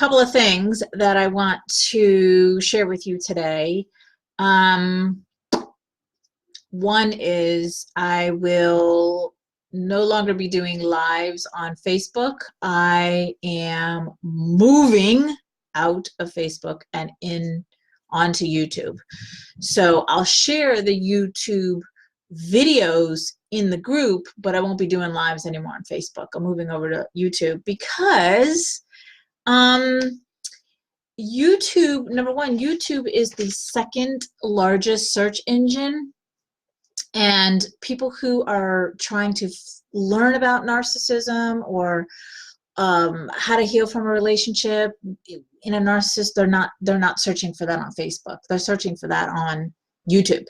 couple of things that I want to share with you today. One is I will no longer be doing lives on Facebook. I am moving out of Facebook and onto YouTube. So I'll share the YouTube videos in the group, but I won't be doing lives anymore on Facebook. I'm moving over to YouTube because YouTube, number one, YouTube is the second largest search engine, and people who are trying to learn about narcissism or how to heal from a relationship in a narcissist, they're not searching for that on Facebook. They're searching for that on YouTube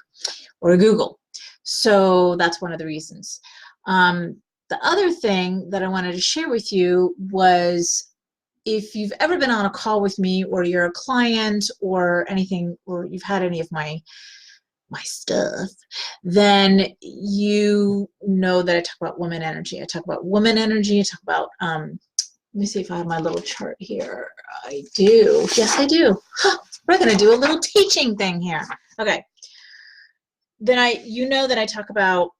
or Google. So that's one of the reasons. The other thing that I wanted to share with you was, if you've ever been on a call with me, or you're a client or anything, or you've had any of my stuff, then you know that I talk about woman energy. I talk about woman energy. I talk about, let me see if I have my little chart here. I do. Yes, I do. Huh, we're going to do a little teaching thing here. Okay. Then you know that I talk about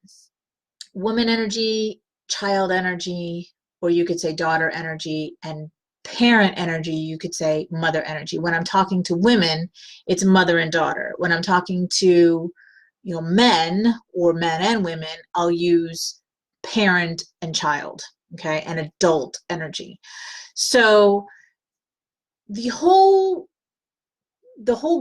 woman energy, child energy, or you could say daughter energy, and parent energy, you could say mother energy. When I'm talking to women, it's mother and daughter. When I'm talking to, men, or men and women, I'll use parent and child, okay, and adult energy. So the whole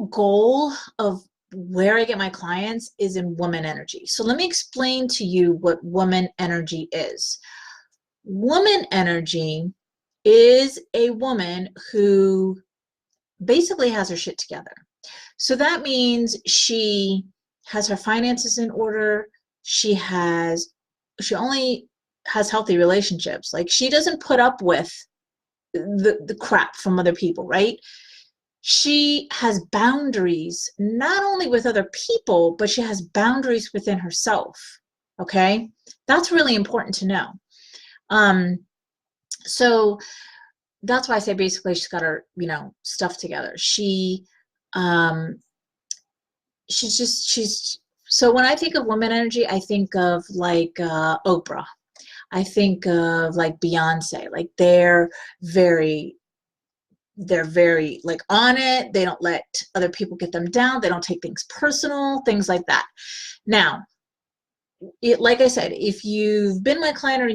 goal of where I get my clients is in woman energy. So let me explain to you what woman energy is. Woman energy is a woman who basically has her shit together. So that means she has her finances in order. She only has healthy relationships. Like, she doesn't put up with the crap from other people, right? She has boundaries, not only with other people, but she has boundaries within herself. Okay? That's really important to know. So that's why I say basically she's got her, stuff together. She's so when I think of woman energy, I think of like Oprah. I think of like Beyonce. Like, they're very like on it. They don't let other people get them down. They don't take things personal, things like that. Now, like I said, if you've been my client or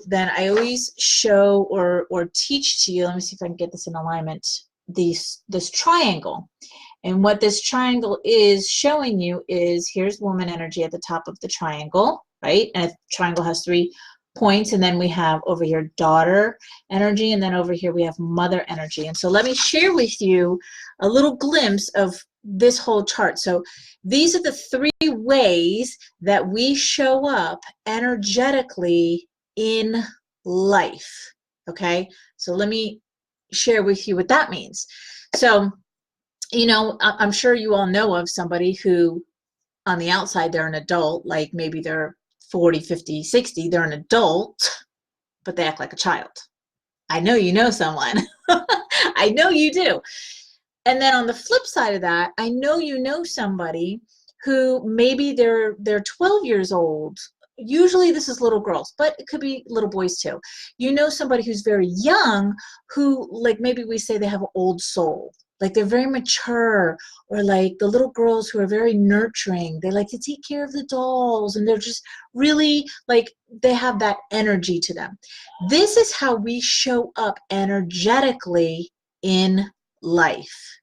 then I always show or teach to you, let me see if I can get this in alignment, this triangle. And what this triangle is showing you is, here's woman energy at the top of the triangle, right? And the triangle has 3 points, and then we have over here daughter energy, and then over here we have mother energy. And so let me share with you a little glimpse of this whole chart. So these are the 3 ways that we show up energetically in life. Okay, so let me share with you what that means. So, I'm sure you all know of somebody who on the outside they're an adult, like maybe they're 40, 50, 60, they're an adult, but they act like a child. I know you know someone. I know you do. And then on the flip side of that, I know you know somebody who maybe they're 12 years old. Usually this is little girls, but it could be little boys too. You know somebody who's very young who, like, maybe we say they have an old soul. Like, they're very mature, or like the little girls who are very nurturing. They like to take care of the dolls, and they're just really like, they have that energy to them. This is how we show up energetically in life.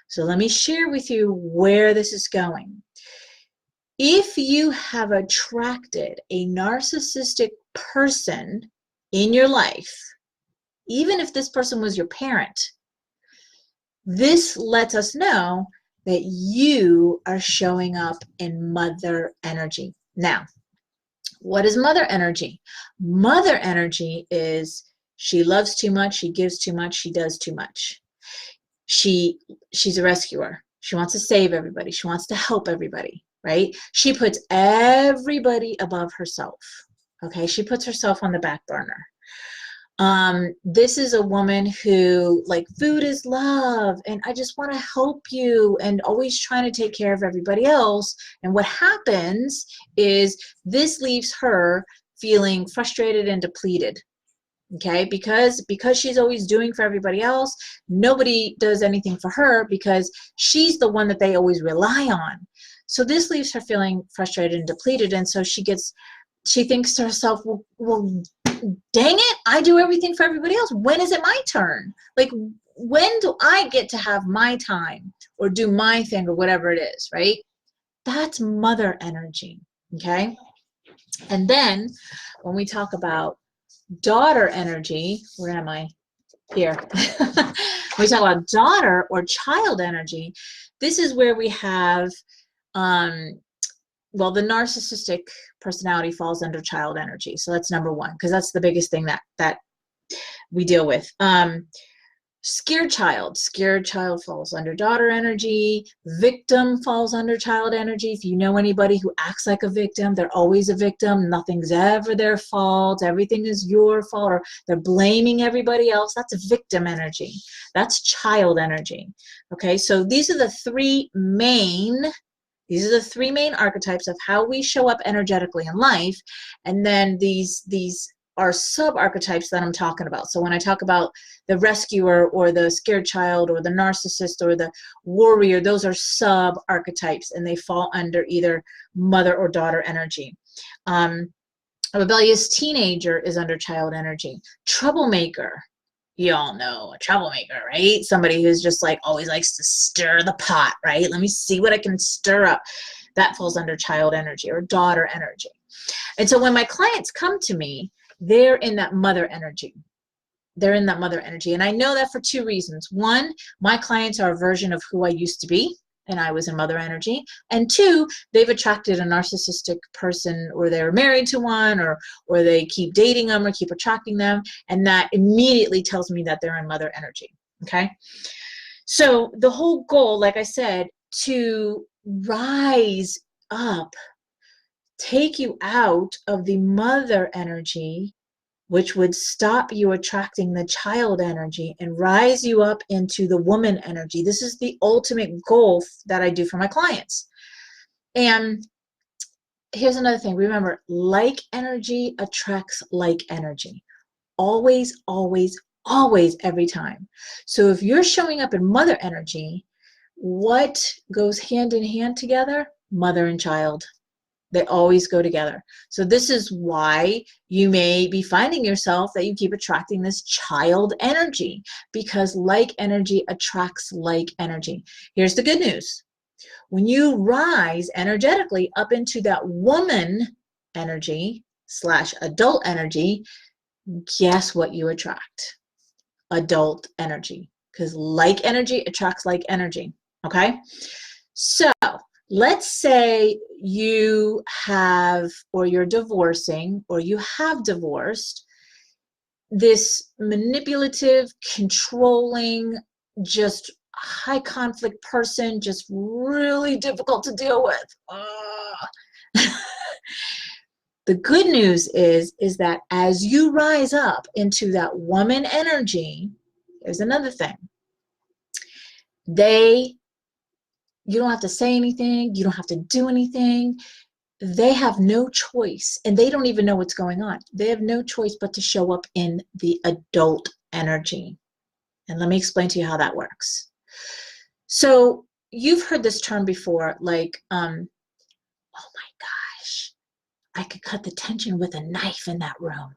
So let me share with you where this is going. If you have attracted a narcissistic person in your life, even if this person was your parent, this lets us know that you are showing up in mother energy. Now, what is mother energy? Mother energy is, she loves too much, she gives too much, she does too much. She's a rescuer. She wants to save everybody. She wants to help everybody, right? She puts everybody above herself. Okay, she puts herself on the back burner. This is a woman who, like, food is love, and I just want to help you, and always trying to take care of everybody else. And what happens is this leaves her feeling frustrated and depleted. Okay, because she's always doing for everybody else, nobody does anything for her because she's the one that they always rely on. So this leaves her feeling frustrated and depleted, and so she thinks to herself, well, dang it, I do everything for everybody else. When is it my turn? Like, when do I get to have my time or do my thing or whatever it is, right? That's mother energy, okay? And then when we talk about daughter energy, where am I? Here. When we talk about daughter or child energy, this is where we have, well, the narcissistic personality falls under child energy. So that's number one, because that's the biggest thing that we deal with. Scared child falls under daughter energy. Victim falls under child energy. If you know anybody who acts like a victim, they're always a victim. Nothing's ever their fault. Everything is your fault, or they're blaming everybody else. That's victim energy. That's child energy. Okay, so these are the three main archetypes of how we show up energetically in life. And then these are sub-archetypes that I'm talking about. So when I talk about the rescuer or the scared child or the narcissist or the warrior, those are sub-archetypes, and they fall under either mother or daughter energy. A rebellious teenager is under child energy. Troublemaker, you all know a troublemaker, right? Somebody who's just like always likes to stir the pot, right? Let me see what I can stir up. That falls under child energy or daughter energy. And so when my clients come to me, they're in that mother energy. They're in that mother energy. And I know that for two reasons. One, my clients are a version of who I used to be, and I was in mother energy. And two, they've attracted a narcissistic person, or they're married to one, or they keep dating them or keep attracting them. And that immediately tells me that they're in mother energy. Okay. So the whole goal, like I said, to rise up, take you out of the mother energy, which would stop you attracting the child energy, and rise you up into the woman energy. This is the ultimate goal that I do for my clients. And here's another thing. Remember, like energy attracts like energy. Always, always, always, every time. So if you're showing up in mother energy, what goes hand in hand together? Mother and child. They always go together. So this is why you may be finding yourself that you keep attracting this child energy, because like energy attracts like energy. Here's the good news. When you rise energetically up into that woman energy / adult energy, guess what you attract? Adult energy, because like energy attracts like energy. Okay? So let's say you have, or you're divorcing, or you have divorced this manipulative, controlling, just high conflict person, just really difficult to deal with. The good news is that as you rise up into that woman energy, there's another thing. You don't have to say anything. You don't have to do anything. They have no choice, and they don't even know what's going on. They have no choice but to show up in the adult energy. And let me explain to you how that works. So you've heard this term before, like, oh my gosh, I could cut the tension with a knife in that room,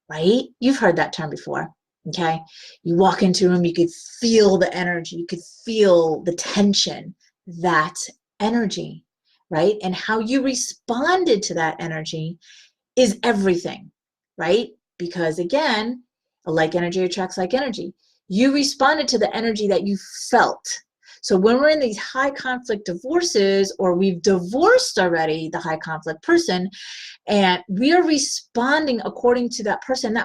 right? You've heard that term before. Okay, you walk into a room, you could feel the energy, you could feel the tension. That's energy, right? And how you responded to that energy is everything, right? Because again, like energy attracts like energy. You responded to the energy that you felt. So when we're in these high conflict divorces, or we've divorced already the high conflict person, and we are responding according to that person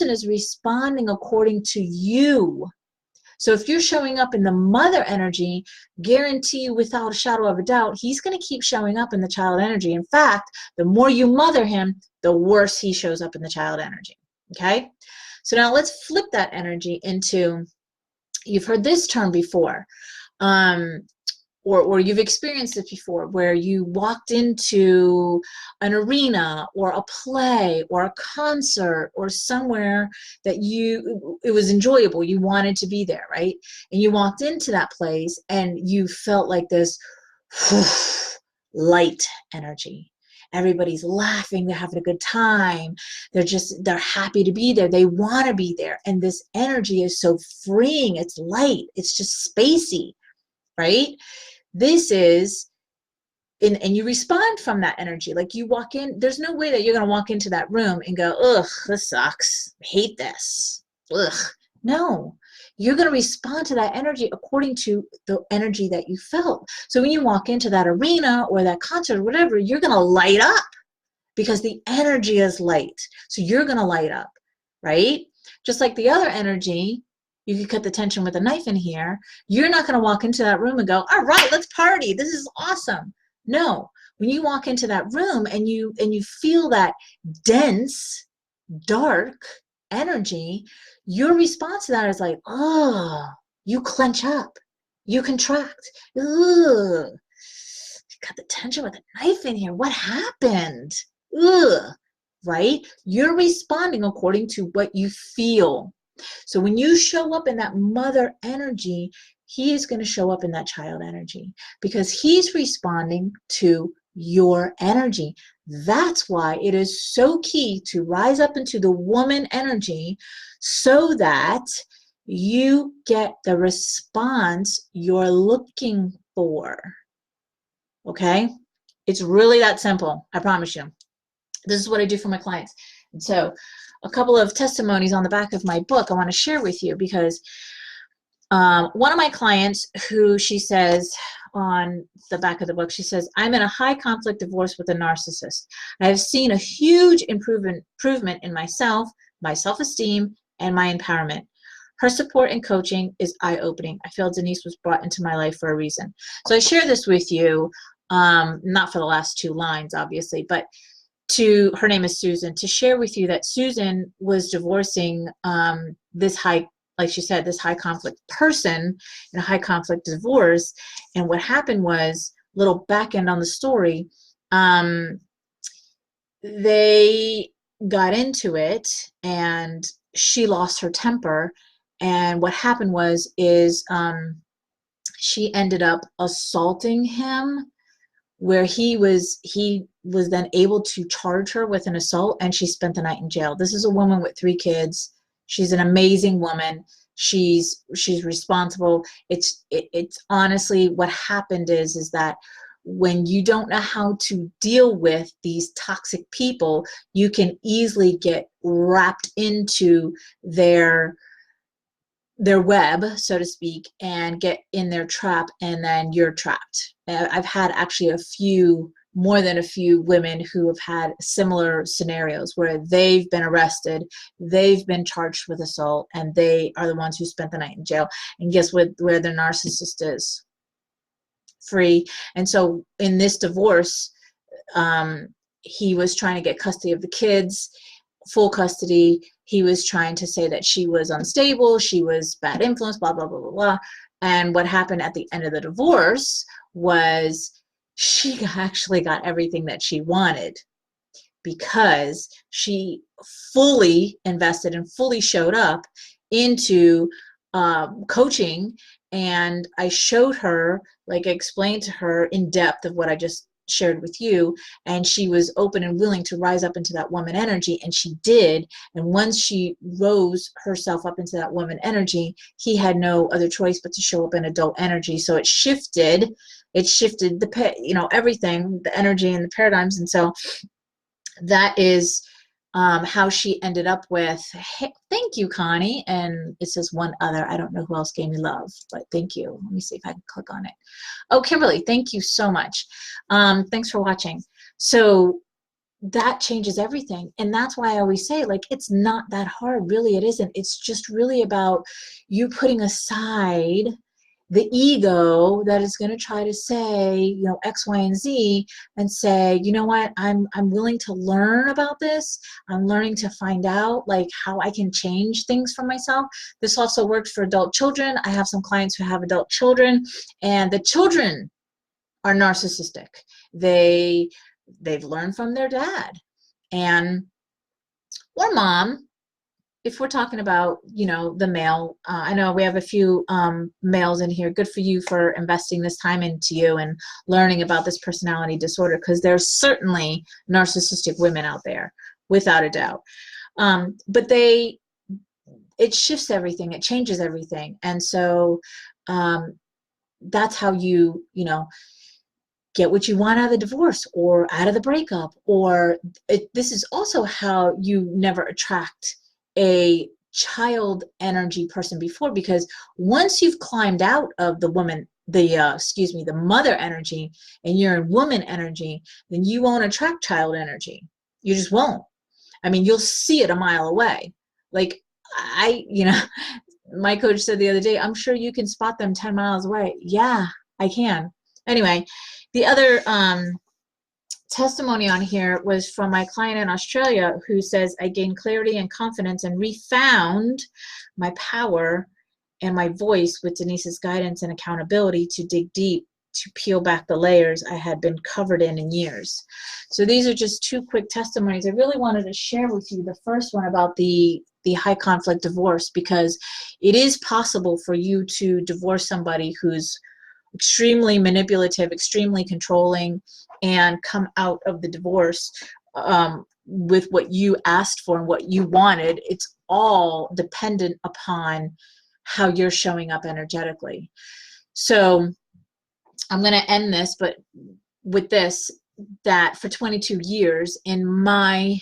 is responding according to you. So if you're showing up in the mother energy, guarantee you without a shadow of a doubt, he's going to keep showing up in the child energy. In fact, the more you mother him, the worse he shows up in the child energy. Okay. So now let's flip that energy into, you've heard this term before. Um, or you've experienced it before, where you walked into an arena or a play or a concert or somewhere that it was enjoyable, you wanted to be there, right? And you walked into that place and you felt like this light energy. Everybody's laughing, they're having a good time, they're happy to be there, they want to be there, and this energy is so freeing, it's light, it's just spacey, right? This is, and you respond from that energy. Like you walk in, there's no way that you're going to walk into that room and go, ugh, this sucks, I hate this, ugh. No, you're going to respond to that energy according to the energy that you felt. So when you walk into that arena or that concert or whatever, you're going to light up because the energy is light. So you're going to light up, right? Just like the other energy, you could cut the tension with a knife in here. You're not going to walk into that room and go, all right, let's party, this is awesome. No, when you walk into that room and you feel that dense, dark energy, your response to that is like, oh, you clench up, you contract. Ugh, cut the tension with a knife in here. What happened? Ugh, right? You're responding according to what you feel. So when you show up in that mother energy, he is going to show up in that child energy because he's responding to your energy. That's why it is so key to rise up into the woman energy so that you get the response you're looking for. Okay? It's really that simple. I promise you. This is what I do for my clients. And so a couple of testimonies on the back of my book I want to share with you because one of my clients who she says on the back of the book, she says, I'm in a high conflict divorce with a narcissist. I have seen a huge improvement in myself, my self-esteem, and my empowerment. Her support and coaching is eye-opening. I feel Denise was brought into my life for a reason. So I share this with you, not for the last two lines, obviously, but her name is Susan, to share with you that Susan was divorcing this high, like she said, this high conflict person in a high conflict divorce. And what happened was, little back end on the story, they got into it and she lost her temper. And what happened was, she ended up assaulting him, where he was then able to charge her with an assault, and she spent the night in jail. This is a woman with 3 kids. She's an amazing woman. She's responsible. It's honestly, what happened is that when you don't know how to deal with these toxic people, you can easily get wrapped into their web, so to speak, and get in their trap, and then you're trapped. I've had actually more than a few women who have had similar scenarios where they've been arrested, they've been charged with assault, and they are the ones who spent the night in jail. And guess what? Where the narcissist is? Free. And so in this divorce, he was trying to get custody of the kids, full custody. He was trying to say that she was unstable, she was bad influence, blah, blah, blah, blah, blah. And what happened at the end of the divorce was she actually got everything that she wanted because she fully invested and fully showed up into coaching. And I showed her, like I explained to her in depth of what I just shared with you, and she was open and willing to rise up into that woman energy, and she did. And once she rose herself up into that woman energy, he had no other choice but to show up in adult energy. So it shifted everything, the energy and the paradigms. And so that is how she ended up with, hey, thank you, Connie. And it says one other. I don't know who else gave me love, but thank you. Let me see if I can click on it. Oh, Kimberly, thank you so much. Thanks for watching. So that changes everything. And that's why I always say, like, it's not that hard. Really, it isn't. It's just really about you putting aside the ego that is going to try to say, you know, X, Y, and Z, and say, you know what, I'm willing to learn about this. I'm learning to find out like how I can change things for myself. This also works for adult children. I have some clients who have adult children, and the children are narcissistic. They've learned from their dad and or mom. If we're talking about, you know, the male, I know we have a few males in here. Good for you for investing this time into you and learning about this personality disorder, because there's certainly narcissistic women out there, without a doubt. But it shifts everything. It changes everything. And so that's how you know, get what you want out of the divorce or out of the breakup. Or this is also how you never attract a child energy person before, because once you've climbed out of the woman, the mother energy, and you're in woman energy, then you won't attract child energy. You just won't. I mean, you'll see it a mile away. Like you know, my coach said the other day, I'm sure you can spot them 10 miles away. Yeah, I can. Anyway, the other testimony on here was from my client in Australia, who says, I gained clarity and confidence and refound my power and my voice with Denise's guidance and accountability to dig deep, to peel back the layers I had been covered in years. So these are just two quick testimonies I really wanted to share with you. The first one about the high conflict divorce, because it is possible for you to divorce somebody who's extremely manipulative, extremely controlling, and come out of the divorce with what you asked for and what you wanted. It's all dependent upon how you're showing up energetically. So I'm going to end this, but with this, that for 22 years in my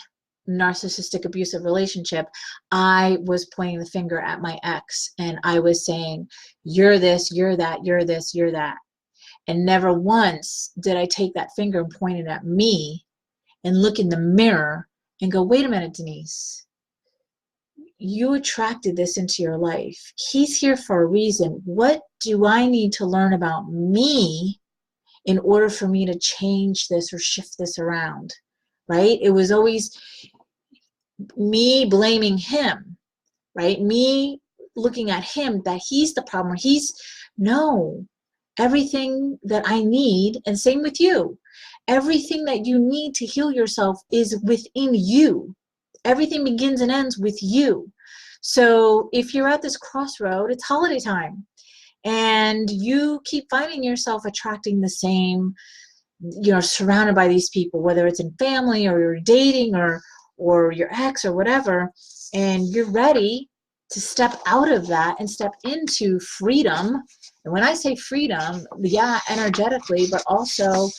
narcissistic abusive relationship, I was pointing the finger at my ex, and I was saying, you're this, you're that, you're this, you're that. And never once did I take that finger and point it at me and look in the mirror and go, wait a minute, Denise, you attracted this into your life. He's here for a reason. What do I need to learn about me in order for me to change this or shift this around? Right? It was always me blaming him, right? Me looking at him, that he's the problem. No, everything that I need, and same with you, everything that you need to heal yourself is within you. Everything begins and ends with you. So if you're at this crossroad, it's holiday time, and you keep finding yourself attracting the same, you know, surrounded by these people, whether it's in family or you're dating or your ex or whatever, and you're ready to step out of that and step into freedom. And when I say freedom, yeah, energetically, but also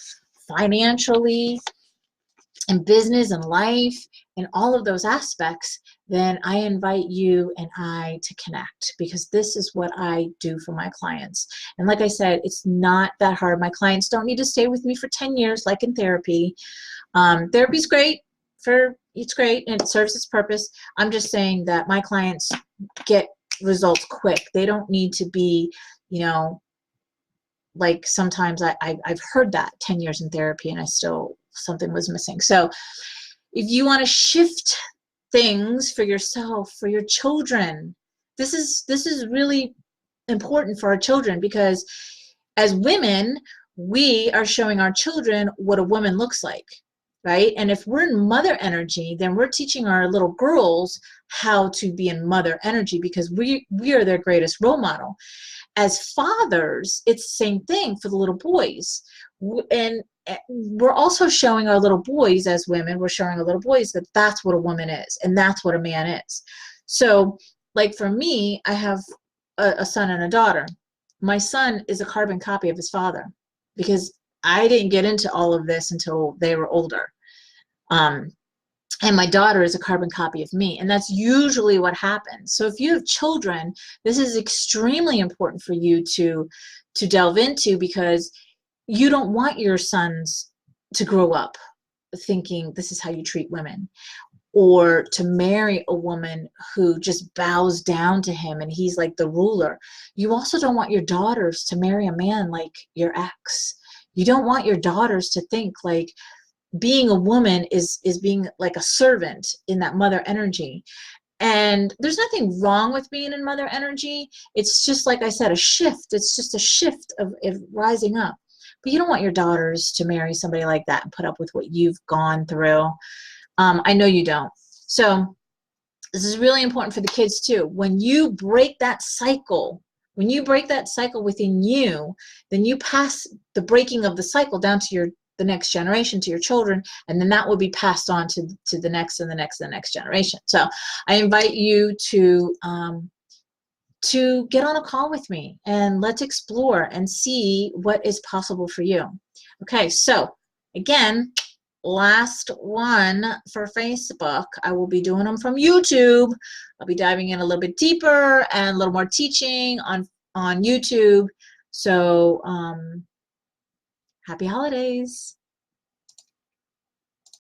financially and business and life and all of those aspects, then I invite you and I to connect, because this is what I do for my clients. And like I said, it's not that hard. My clients don't need to stay with me for 10 years like in therapy. Therapy's great. It's great and it serves its purpose. I'm just saying that my clients get results quick. They don't need to be, you know, like sometimes I've heard that 10 years in therapy and I still, something was missing. So if you want to shift things for yourself, for your children, this is really important for our children, because as women, we are showing our children what a woman looks like. Right? And if we're in mother energy, then we're teaching our little girls how to be in mother energy, because we are their greatest role model. As fathers, it's the same thing for the little boys. And we're also showing our little boys, as women, we're showing our little boys that that's what a woman is and that's what a man is. So like for me, I have a son and a daughter. My son is a carbon copy of his father, because I didn't get into all of this until they were older. And my daughter is a carbon copy of me. And that's usually what happens. So if you have children, this is extremely important for you to delve into, because you don't want your sons to grow up thinking this is how you treat women. or to marry a woman who just bows down to him and he's like the ruler. You also don't want your daughters to marry a man like your ex. You don't want your daughters to think like being a woman is being like a servant in that mother energy. And there's nothing wrong with being in mother energy. It's just, like I said, a shift. It's just a shift of rising up. But you don't want your daughters to marry somebody like that and put up with what you've gone through. I know you don't. So this is really important for the kids too. When you break that cycle, when you break that cycle within you, then you pass the breaking of the cycle down to the next generation, to your children, and then that will be passed on to the next and the next and the next generation. So I invite you to get on a call with me and let's explore and see what is possible for you. Okay, so again, last one for Facebook. I will be doing them from YouTube. I'll be diving in a little bit deeper and a little more teaching on YouTube. So happy holidays.